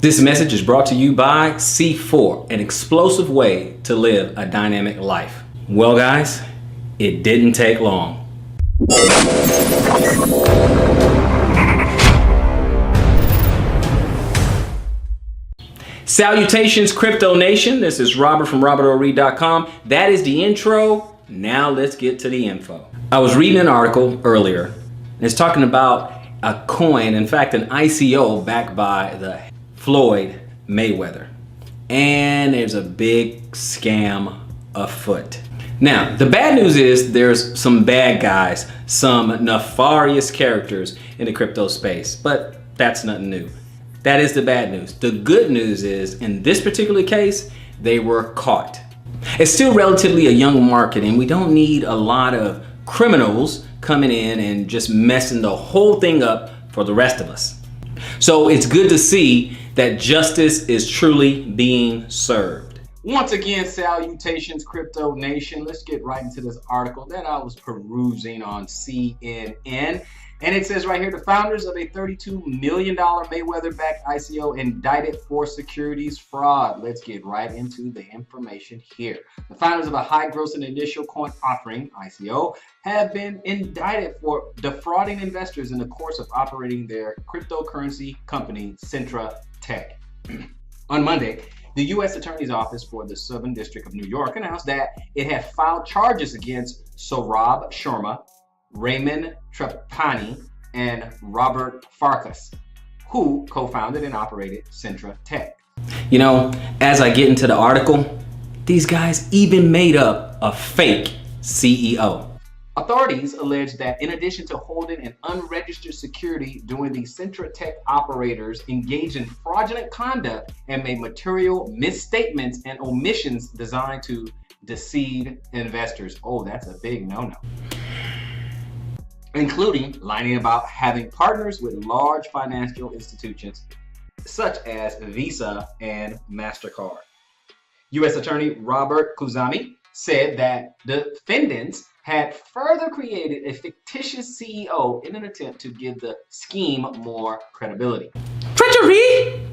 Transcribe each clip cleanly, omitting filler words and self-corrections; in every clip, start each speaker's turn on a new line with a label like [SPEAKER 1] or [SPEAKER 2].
[SPEAKER 1] This message is brought to you by C4, an explosive way to live a dynamic life. Well, guys, it didn't take long. Salutations, Crypto Nation. This is Robert from robertoreed.com. That is the intro. Now let's get to the info. I was reading an article earlier, and it's talking about a coin, in fact, an ICO backed by the Floyd Mayweather. And there's a big scam afoot. Now, the bad news is there's some bad guys, some nefarious characters in the crypto space, but that's nothing new. That is the bad news. The good news is, in this particular case, they were caught. It's still relatively a young market, and we don't need a lot of criminals coming in and just messing the whole thing up for the rest of us. So it's good to see that justice is truly being served. Once again, salutations, Crypto Nation. Let's get right into this article that I was perusing on CNN. And it says right here, the founders of a $32 million Mayweather-backed ICO indicted for securities fraud. Let's get right into the information here. The founders of a high-grossing initial coin offering, ICO, have been indicted for defrauding investors in the course of operating their cryptocurrency company, Centra Tech. On Monday, the U.S. Attorney's Office for the Southern District of New York announced that it had filed charges against Saurabh Sharma, Raymond Trapani, and Robert Farkas, who co-founded and operated Centra Tech. You know, as I get into the article, these guys even made up a fake CEO. Authorities allege that in addition to holding an unregistered security during the Centra Tech operators engaged in fraudulent conduct and made material misstatements and omissions designed to deceive investors. Oh, that's a big no-no. Including lying about having partners with large financial institutions such as Visa and MasterCard. U.S. Attorney Robert Khuzami said that the defendants had further created a fictitious CEO in an attempt to give the scheme more credibility. Treachery!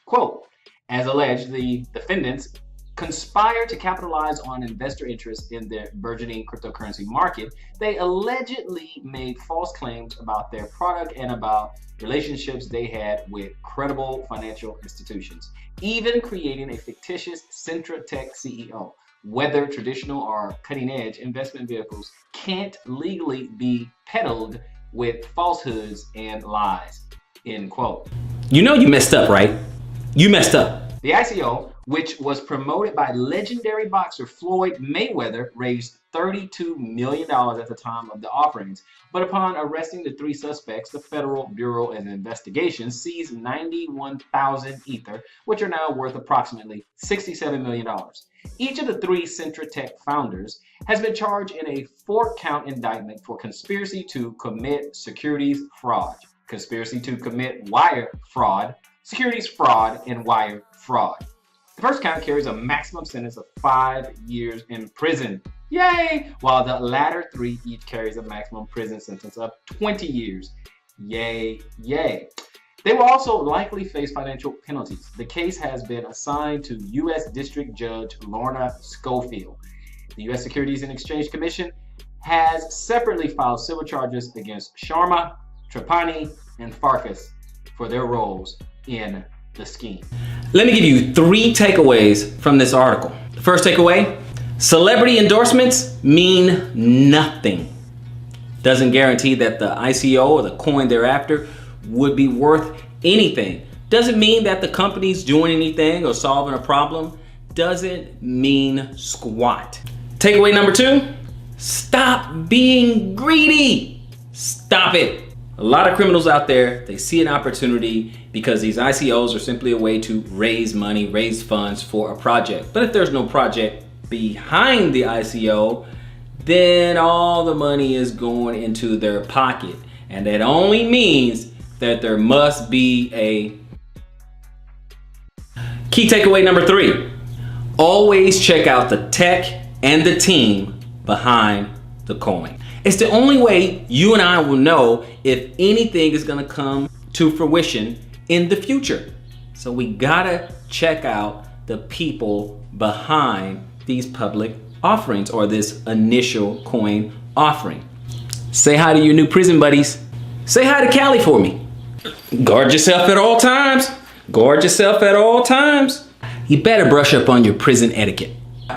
[SPEAKER 1] Quote, as alleged, the defendants conspired to capitalize on investor interest in the burgeoning cryptocurrency market. They allegedly made false claims about their product and about relationships they had with credible financial institutions, even creating a fictitious Centra Tech CEO. Whether traditional or cutting-edge investment vehicles can't legally be peddled with falsehoods and lies, end quote. You know you messed up, right? You messed up. The ICO, which was promoted by legendary boxer Floyd Mayweather, raised $32 million at the time of the offerings. But upon arresting the three suspects, the Federal Bureau of Investigation seized 91,000 Ether, which are now worth approximately $67 million. Each of the three Centra Tech founders has been charged in a 4-count indictment for conspiracy to commit securities fraud, conspiracy to commit wire fraud, securities fraud, and wire fraud. The first count carries a maximum sentence of 5 years in prison. Yay! While the latter 3 each carries a maximum prison sentence of 20 years. Yay, yay. They will also likely face financial penalties. The case has been assigned to U.S. District Judge Lorna Schofield. The U.S. Securities and Exchange Commission has separately filed civil charges against Sharma, Trapani, and Farkas for their roles in the scheme. Let me give you 3 takeaways from this article. The first takeaway, celebrity endorsements mean nothing. Doesn't guarantee that the ICO or the coin thereafter would be worth anything. Doesn't mean that the company's doing anything or solving a problem. Doesn't mean squat. Takeaway number 2, stop being greedy. Stop it. A lot of criminals out there, they see an opportunity because these ICOs are simply a way to raise money, raise funds for a project. But if there's no project behind the ICO, then all the money is going into their pocket. And that only means that there must be a key takeaway number 3. Always check out the tech and the team behind the coin. It's the only way you and I will know if anything is going to come to fruition in the future.
[SPEAKER 2] So we gotta check out the people behind these public offerings or this initial coin offering. Say hi to your new prison buddies. Say hi to Callie for me. Guard yourself at all times. Guard yourself at all times. You better brush up on your prison etiquette.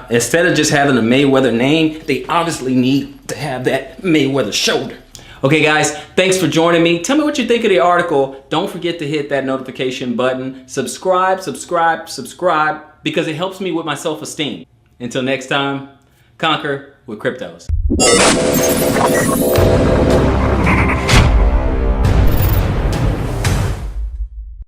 [SPEAKER 2] Instead of just having a Mayweather name, they obviously need to have that Mayweather shoulder. Okay guys, thanks for joining me. Tell me what you think of the article. Don't forget to hit that notification button. Subscribe, because it helps me with my self-esteem. Until next time, conquer with cryptos.